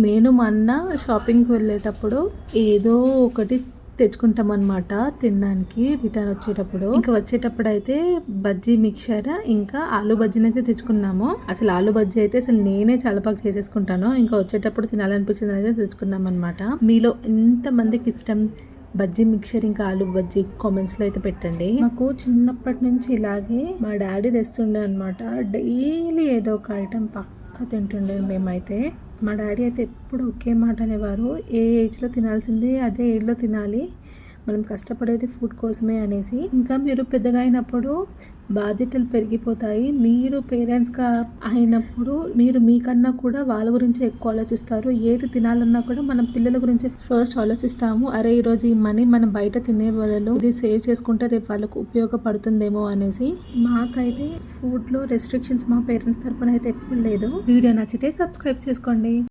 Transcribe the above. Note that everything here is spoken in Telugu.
నేను మా అన్న షాపింగ్కి వెళ్ళేటప్పుడు ఏదో ఒకటి తెచ్చుకుంటాం అనమాట తినడానికి రిటర్న్ వచ్చేటప్పుడు. ఇంకా వచ్చేటప్పుడు అయితే బజ్జీ మిక్చర్ ఇంకా ఆలు బజ్జీని అయితే తెచ్చుకున్నాము. అసలు ఆలు బజ్జీ అయితే అసలు నేనే చాలా బాగా చేసేసుకుంటాను. ఇంకా వచ్చేటప్పుడు తినాలనిపించింది అయితే తెచ్చుకున్నాం అనమాట. మీలో ఎంత మందికి ఇష్టం బజ్జీ మిక్చర్ ఇంకా ఆలు బజ్జీ కామెంట్స్లో అయితే పెట్టండి. మాకు చిన్నప్పటి నుంచి ఇలాగే మా డాడీ తెస్తుండే అనమాట. డైలీ ఏదో ఒక ఐటెం పక్కా తింటుండే మేమైతే. మా డాడీ అయితే ఎప్పుడు ఒకే మాట అనేవారు, ఏ ఏజ్లో తినాల్సింది అదే ఏజ్లో తినాలి, మనం కష్టపడేది ఫుడ్ కోసమే అనేసి. ఇంకా మీరు పెద్దగా అయినప్పుడు బాధ్యతలు పెరిగిపోతాయి. మీరు పేరెంట్స్గా అయినప్పుడు మీరు మీకన్నా కూడా వాళ్ళ గురించి ఎక్కువ ఆలోచిస్తారు. ఏది తినాలన్నా కూడా మనం పిల్లల గురించి ఫస్ట్ ఆలోచిస్తాము. అరే ఈరోజు ఈ మనీ మనం బయట తినే బదులు ఇది సేవ్ చేసుకుంటే రేపు వాళ్ళకు ఉపయోగపడుతుందేమో అనేసి. మాకైతే ఫుడ్లో రెస్ట్రిక్షన్స్ మా పేరెంట్స్ తరపున అయితే ఎప్పుడు లేదు. వీడియో నచ్చితే సబ్స్క్రైబ్ చేసుకోండి.